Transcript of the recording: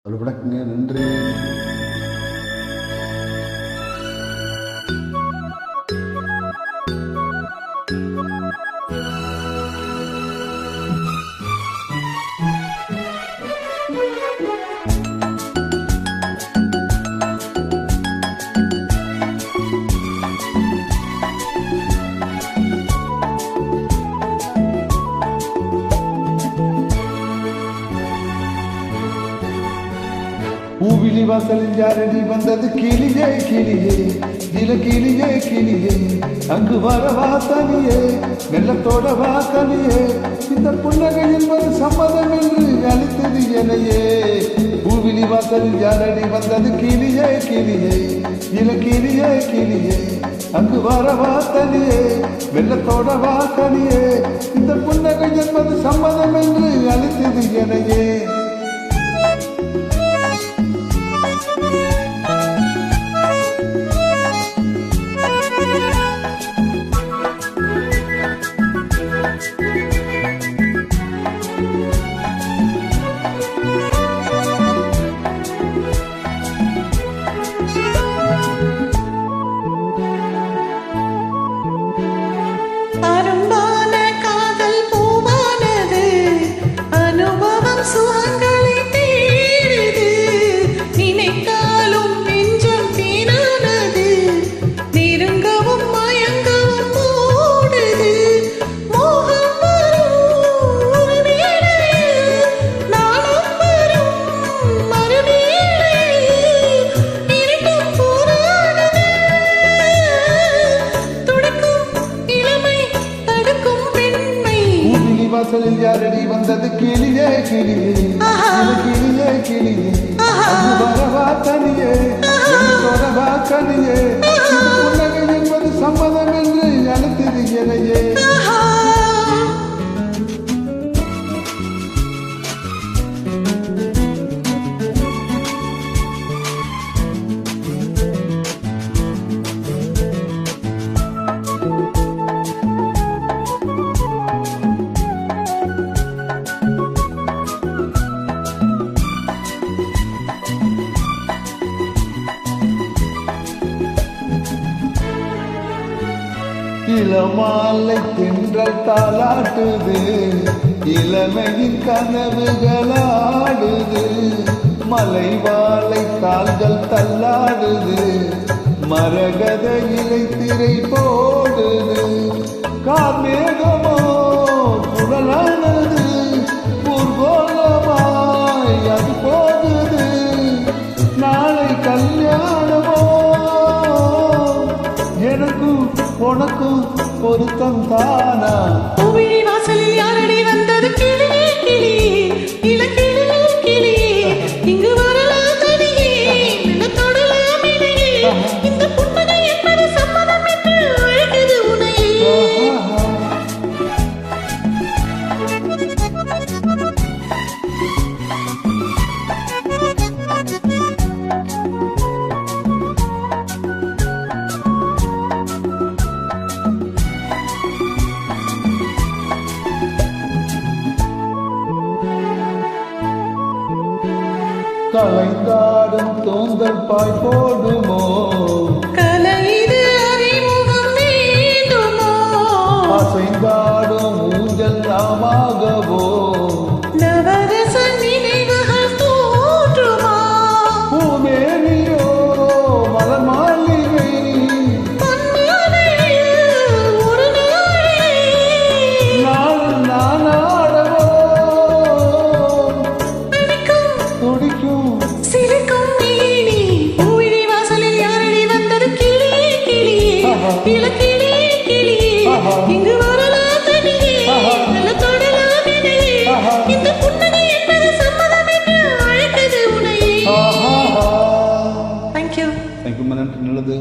வணக்கங்க, நன்றி. பூவிலி வாசலில் யாரடி வந்தது? கிளியே கிளியே, இல கிளியே கிளியே, அங்கு வரவா தனியே, வெள்ளத்தோட வா தனியே, இந்த புன்னகை என்பது சம்மதம் என்று அளித்தது எனையே. பூவிலி வாசலில் யாரடி வந்தது? கிளியே கிளியே, இல கிளியே கிளியே, அங்கு வரவா தனியே, வெள்ளத்தோட வா தனியே, இந்த புன்னகை என்பது சம்மதம் என்று அளித்தது எனையே. வாசலில் யாரடி வந்தது? கிளியே கிளியே, கிளியே கிளியே, வரவா தனியே, வரவா கனியே, புன்னகை என்பது சம்மதம் என்று அழைத்தது எனையே. இளமாலை தென்றல் தாலாட்டுது, இளமையின் கனவுகளாடுது, மலைவாழை கால்கள் தள்ளாடுது, மரகத இலை திரை போடுது, கார்மேகமோ புகழானது, ஊர்கோலமாய் அது போகுது, நாளை கல்யாணமோ எனக்கும் உனக்கும் பொருத்தம் தானா? பூவிழி வாசலில் யாரடி வந்தது? கிளியே கிளியே, இள கிளியே கிளியே, இங்கு வரலாம் தனியே, நிலத்தொடலாம் இணையே, இந்த புன்னகை என்பது சம்மதம் என்று அழைத்தது உனையே. கலைந்தாடும் தோந்தல் பாய் போடுமோ? கலைது அறிமுகம் வேண்டுமோ? அசைந்தாடும் ஊஞ்சல் நாமாகவோ? நவரச நினைவுகள் தோன்றுமா? பூமேனியோ மலர் மாளிகை, ஒரு நாள் நானாடவோ துடிக்கும் சிரிக்கும் மேனி. பூவிழி வாசலில் யாரடி வந்தது? கிளியே கிளியே, இள கிளியே கிளியே, இங்கு வரலாம் தனியே, நிலத்தொடலாம் இணையே, இந்த புன்னகை என்பது சம்மதம் என்று அழைத்தது உனையே. ஆஹா. தேங்க்யூ. தேங்க்யூ, நன்றி, நல்லது.